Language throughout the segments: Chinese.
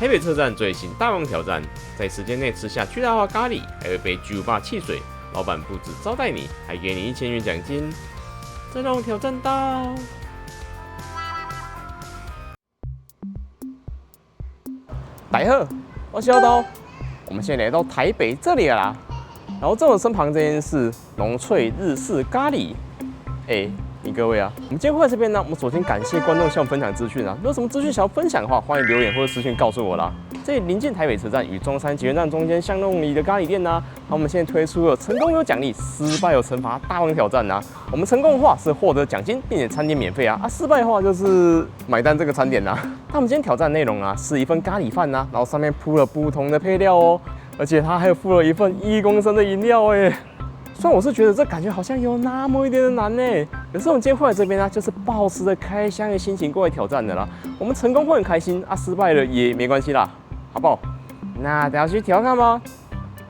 台北車站最新大王挑戰，在時間內吃下去大化咖喱，還有一杯巨無霸汽水，老闆不止招待你，還給你1000元獎金。這讓我挑戰到。大家好，我是小刀，我們現在來到台北這裡了啦。然後在我身旁這間是濃脆日式咖喱。各位啊，我們今天會在這邊呢，我們首先感謝觀眾向我們分享資訊啊，如果有什麼資訊想要分享的話，歡迎留言或者私訊告訴我啦。這裡臨近台北車站與中山捷運站中間巷弄裡的咖喱店呢，我們現在推出了成功有獎勵，失敗有懲罰大王挑戰啊。我們成功的話是獲得獎金，並且餐點免費啊，失敗的話就是買單這個餐點啊。那我們今天挑戰內容啊，是一份咖喱飯啊，然後上面鋪了不同的配料哦，而且它還有附了一份1公升的飲料哎。雖然我是覺得這感覺好像有那麼一點的難呢，可是我們今天會來這邊呢，就是抱持着開箱的心情過來挑戰的啦。我們成功會很開心啊，失敗了也沒關係啦，好不好？那大家去挑看吧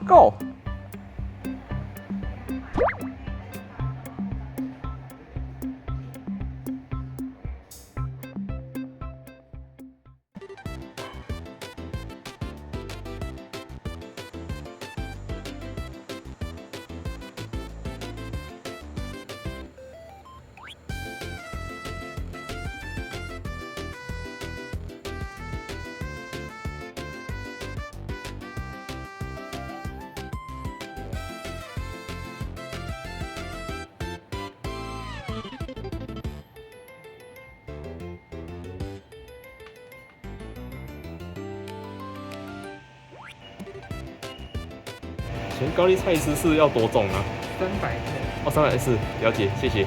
，Go！高麗菜丝是要多重啊？300克。哦，340，了解，謝謝。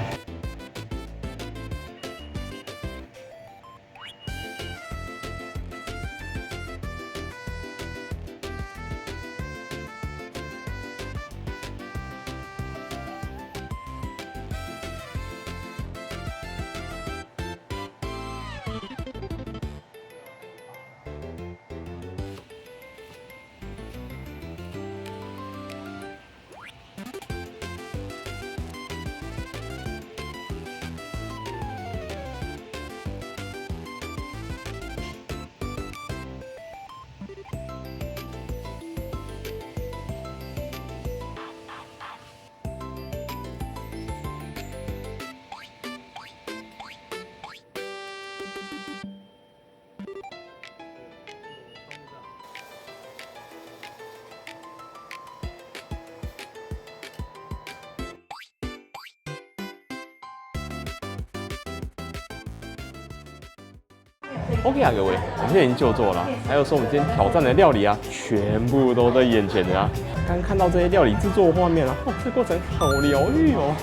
OK 啊，各位，我们现在已经就座了。还有说，我们今天挑戰的料理啊，全部都在眼前的啊。剛看到這些料理製作畫面啊，這過程好療癒哦。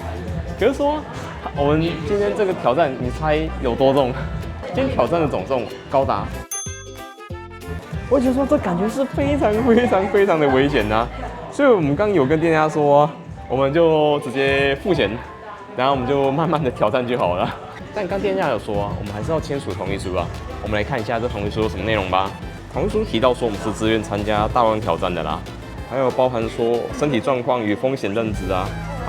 可是說，我們今天這個挑戰，你猜有多重？今天挑戰的總重高達，我覺得說這感覺是非常的危險啊。所以我們剛剛有跟店家說，我們就直接付錢，然後我們就慢慢的挑戰就好了。但剛店家有說啊，我們還是要簽署同意書啊。我們來看一下這同意書有什麼內容吧。同意書提到說，我們是自願參加大王挑戰的啦，還有包含說身體狀況與風險認知啊。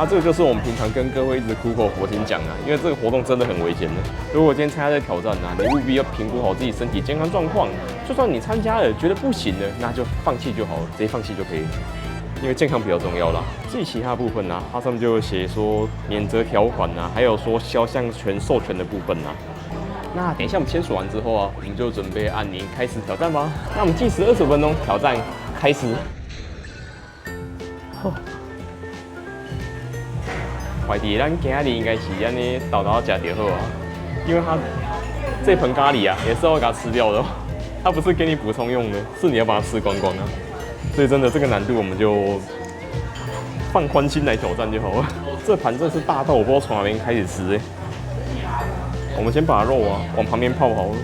這個就是我們平常跟各位一直苦口婆心講啊，因為這個活動真的很危險的。如果今天參加這個挑戰啊，你務必要評估好自己身體健康狀況。就算你參加了覺得不行了，那就放棄就好了，直接放棄就可以了。因為健康比較重要啦。至於其他部分啊，它上面就有寫說免責條款啊，還有說肖像權授權的部分啊。那等一下我們簽署完之後啊，我們就準備按鈴開始挑戰吧。那我們計時25分鐘，挑戰開始。懷疑咱今日應該是安尼倒吃就好啊，因為它這盆咖喱啊也是要給它吃掉的哦，它不是給你補充用的，是你要把它吃光光啊。所以真的這個難度我們就放寬心來挑戰就好了。這盤真是大到我不知道從哪邊開始吃我們先把肉啊往旁邊泡好了，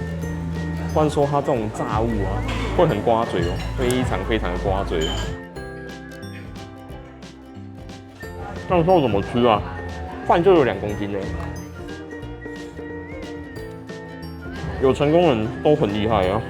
不然說它這種炸物啊會很刮嘴哦，非常的刮嘴。那肉怎麼吃啊？飯就有2公斤呢。有成功人都很厲害啊。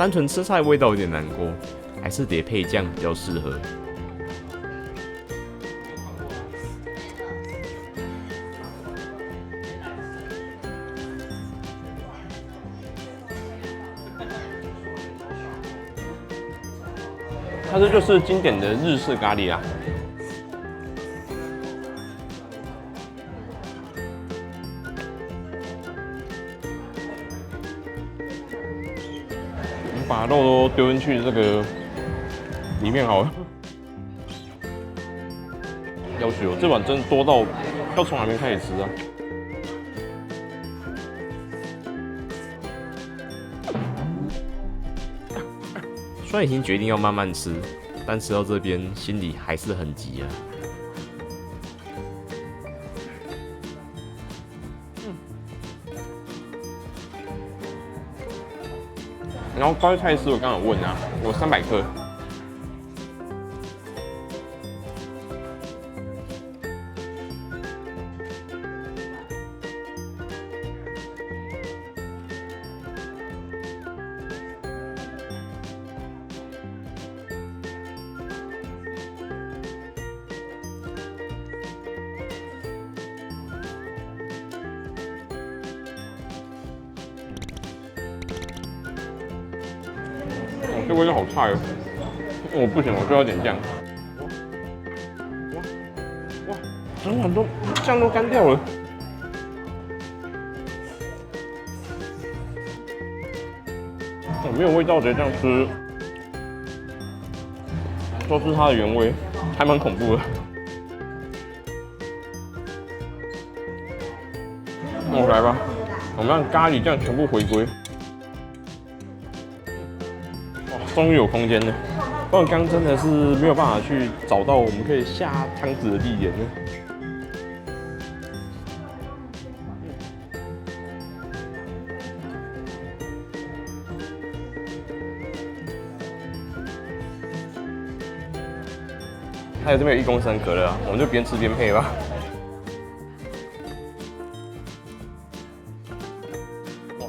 單純吃菜味道有點難過，還是得配醬比較適合。它这就是经典的日式咖喱啦。你把肉都丢进去这个裡面好了。要求這碗真的多到要從哪邊開始吃啊？雖然已經決定要慢慢吃，但吃到這邊心裡還是很急啊。然後高麗菜絲我剛剛有問啊，有300克。这味道好菜哦！我不行，我就要點醬。哇，整碗都醬都乾掉了。沒有味道，直接這樣吃，都是它的原味，還蠻恐怖的。那我來吧，我們讓咖喱醬全部回歸。終於有空間了，不然剛真的是沒有辦法去找到我們可以下湯匙的地點了。還有這邊有1公升可樂啊，我們就邊吃邊配吧。哇，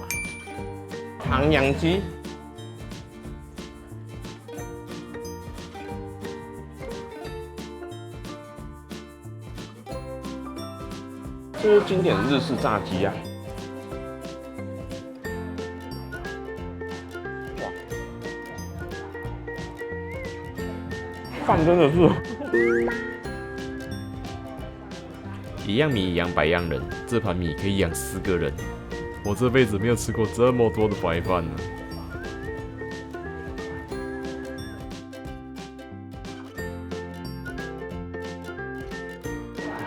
唐揚雞。這是經典的日式炸雞啊！哇，飯真的是一樣米養百樣人，這盤米可以養4個人。我這輩子沒有吃過這麼多的白飯呢。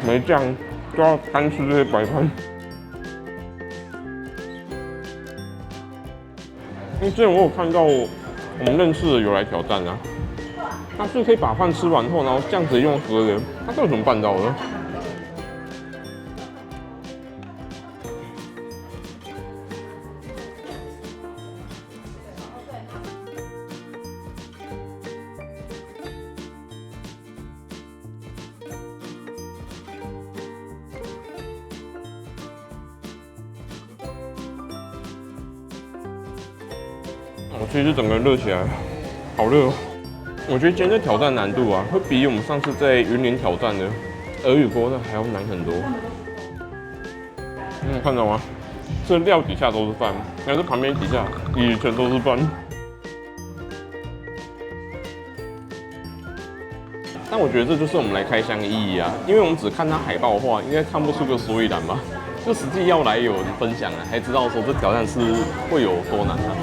沒醬就要單吃這些白飯。因為之前我有看到我們認識的有來挑戰啊，他是可以把飯吃完後，然後醬直接用喝的，他這怎麼辦到的？我其實整個人熱起來，好熱哦！我覺得今天的挑戰難度啊，會比我們上次在雲林挑戰的俄語鍋那還要難很多。看到嗎？這料底下都是飯，但是旁邊底下也全都是飯。但我覺得這就是我們來開箱的意義啊，因為我們只看它海報的話，應該看不出個所以然吧？就實際要來有人分享啊，才知道說這挑戰是會有多難啊。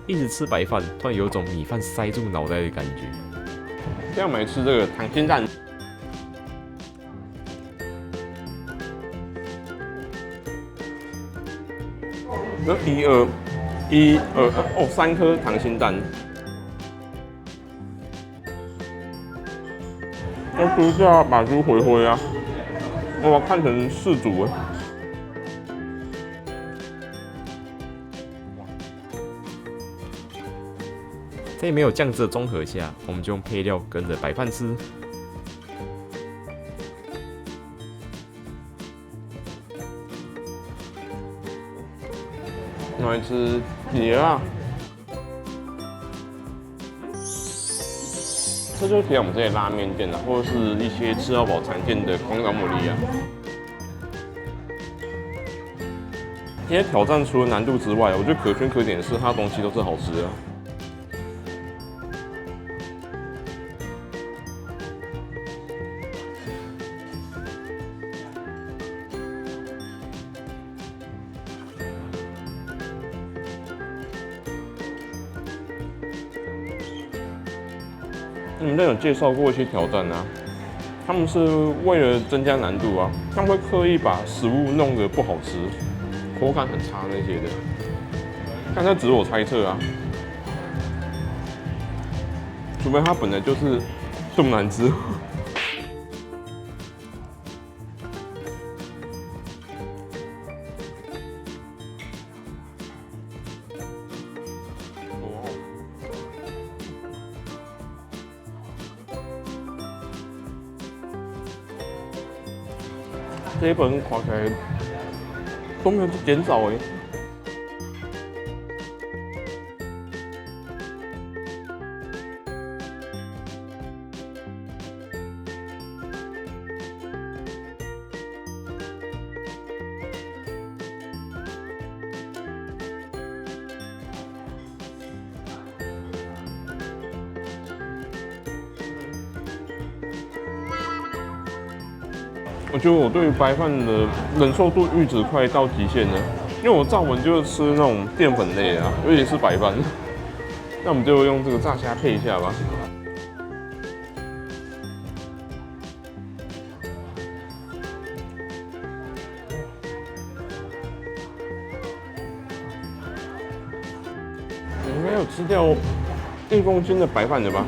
一直吃白飯，突然有種米飯塞住腦袋的感覺。現在我們來吃這個溏心蛋。3顆溏心蛋。要吃一下把豬回回啊！我看成4組哎。在沒有醬汁的綜合下，我們就用配料跟着白飯吃。来吃碟啊！這就是平常我們這些拉面店啊，或者是一些吃到飽餐店的廣島牡蠣啊。這些挑戰除了難度之外，我覺得可圈可點的是它的東西都是好吃的。你们都有介紹過一些挑戰啊，他們是為了增加難度啊，他們會刻意把食物弄得不好吃，口感很差那些的。但這只是我猜測啊，除非它本來就是這麼難吃。這一本看起來都沒有減少哎。我觉得我对于白飯的忍受度閾值快到極限了，因為我炸完就是吃那種澱粉類的啊，尤其是白飯。那我們就用這個炸蝦配一下吧。你應該有吃掉1公斤的白飯的吧？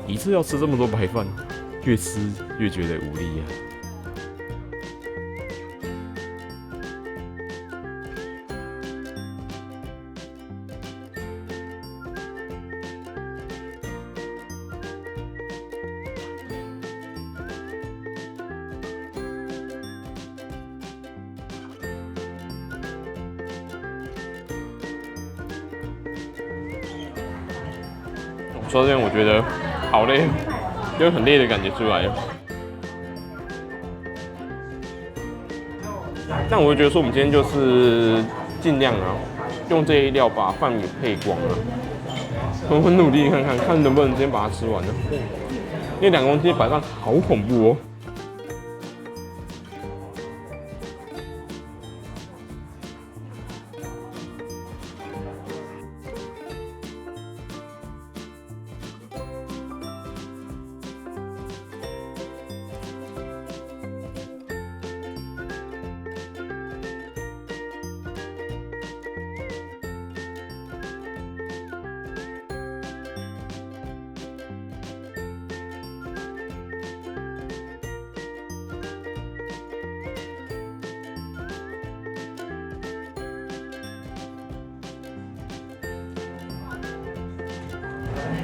一次要吃這麼多白飯，越吃越覺得無力啊。说真的，我覺得好累，有很累的感覺出來了。但我會覺得說，我們今天就是盡量啊，用這些料把飯給配光了。我很努力看看，看能不能今天把它吃完了。因為2公斤白飯好恐怖哦。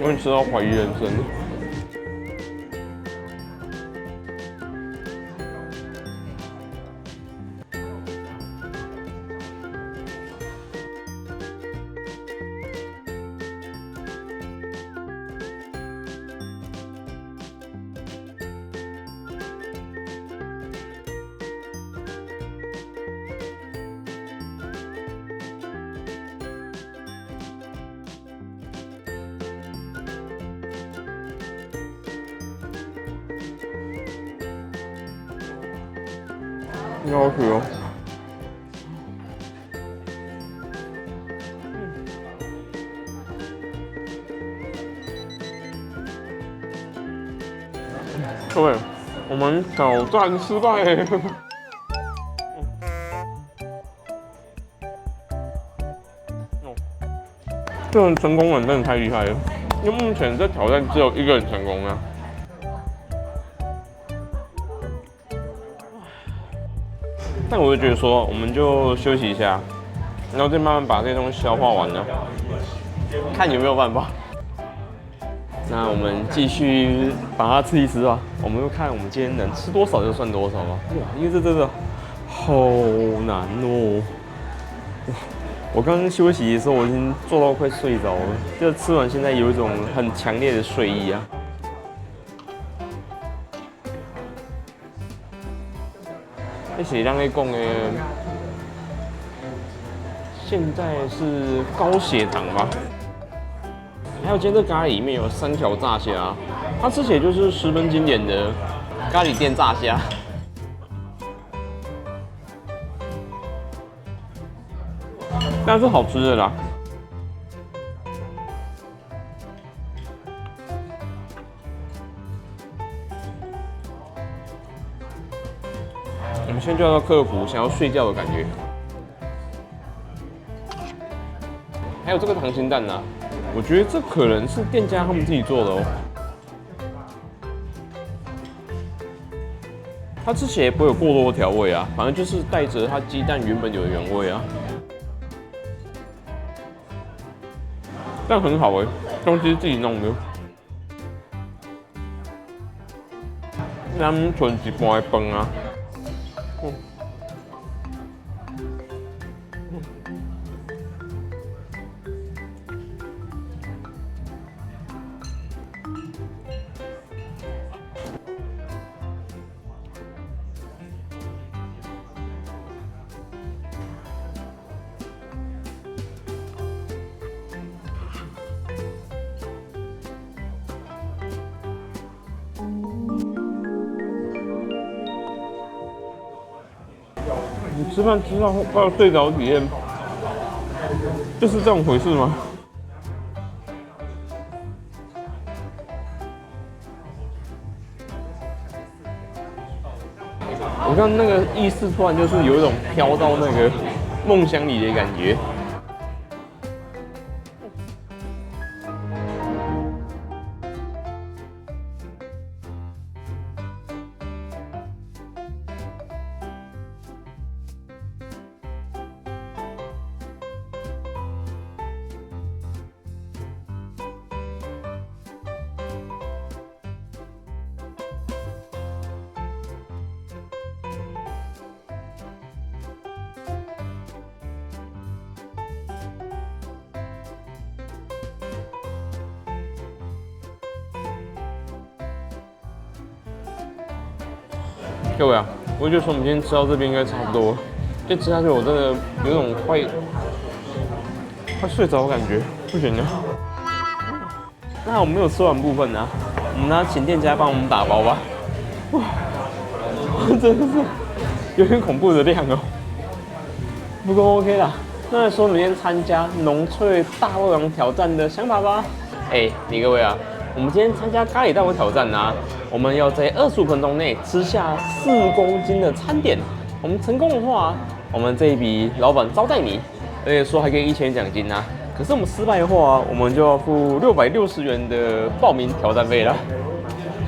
我已經吃到懷疑人生了。很好吃哦。各位，我們挑戰失敗。這個人成功人真的太厲害了，因為目前這挑戰只有一個人成功啊。但我就覺得說，我們就休息一下，然後再慢慢把這些東西消化完了，看有沒有辦法。那我們繼續把它吃一吃吧。我們就看我們今天能吃多少就算多少吧。哇，因為這真的好難哦。我剛剛休息的時候，我已經做到快睡着了。就吃完，現在有一種很強烈的睡意啊。而且让你讲的，現在是高血糖吧？還有今天這咖喱裡面有3條炸蝦，它吃起來就是十分經典的咖喱店炸蝦。但是好吃的啦。我們现在就要克服想要睡覺的感覺。還有這個溏心蛋啊，我覺得這可能是店家他們自己做的哦。它吃起來不會有過多的調味啊，反正就是帶着它雞蛋原本有的原味啊。但很好哎，東西是自己弄的。咱存一半的飯啊。你吃飯吃到快要睡着體驗，就是這種回事嗎？我看那個意識突然就是有一種飄到那個夢鄉裡的感覺。各位啊，我就觉得说我們今天吃到這邊應該差不多，就吃下去我真的有種快睡着的感覺，不行了。那我們沒有吃完部分啊，我們請店家幫我們打包吧。哇，真的是有點恐怖的量哦。不過 OK 啦，那來說明天參加濃脆大胃王挑戰的想法吧。你各位啊，我們今天參加咖喱大胃挑戰啊。我們要在25分鐘內吃下4公斤的餐點。我們成功的話，我們這一筆老闆招待你，而且說還給1000元獎金啊。可是我們失敗的話，我們就要付660元的報名挑戰費了。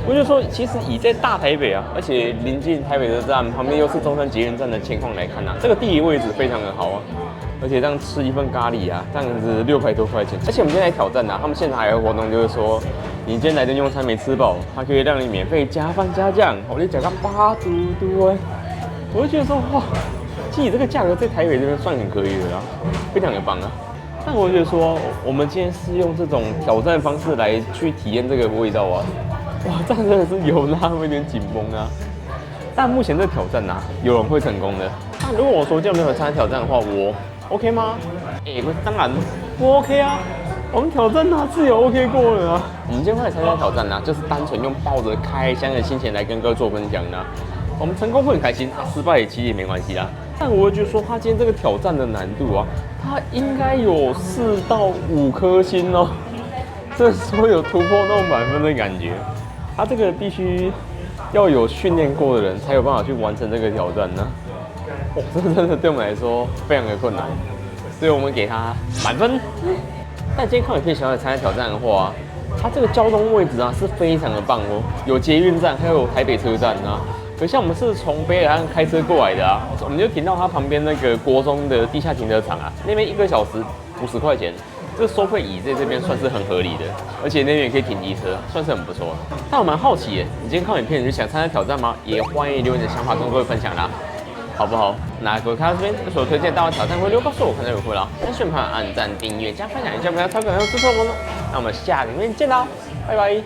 我就說，其實以在大台北啊，而且臨近台北車站，旁邊又是中山捷運站的情況來看啊，這個地理位置非常的好啊。而且這樣吃一份咖喱啊，這樣子600多塊錢。而且我們今天來挑戰啊，他們現場還有活動，就是說你今天來的用餐沒吃飽，它可以讓你免費加飯加醬，我就講個8嘟嘟哎。我就覺得說哇，其實這個價格在台北這邊算很可以的啦，非常的棒啊。但我覺得說，我們今天是用這種挑戰方式來去體驗這個味道啊，哇，這樣真的是有那麼一點緊繃啊。但目前這個挑戰啊，有人會成功的。但如果我說今天沒有參加挑戰的話，我 OK 嗎？當然不 OK 啊！我們挑戰哪次有 OK 過了啊？我們今天會來參加挑戰啊，就是單純用抱着開箱的心情來跟各位做分享的。我們成功會很開心，失敗其實也沒關係啦。但我會覺得說，他今天這個挑戰的難度啊，他應該有4到5顆星哦。這說有突破那種滿分的感覺，他這個必須要有訓練過的人才有辦法去完成這個挑戰呢。哦，這真的對我們來說非常的困難，所以我們給他滿分。但今天看影片想要參加挑戰的話，它這個交通位置啊是非常的棒哦，有捷運站，還有台北車站啊。可像我們是從北海岸開車過來的啊，我們就停到它旁邊那個國中的地下停車場啊，那邊1個小時50塊錢，這個收費以在這邊算是很合理的，而且那邊也可以停機車，算是很不錯。但我蠻好奇耶，你今天看影片你就想參加挑戰嗎？也歡迎留你的想法跟各位分享啦，好不好？那各位看到這邊有所推薦大家挑戰會留告訴我，看到有回啦，但喜歡按讚、訂閱、加分享，一下不要超感要支持我們。那我們下个影片見啦，拜拜。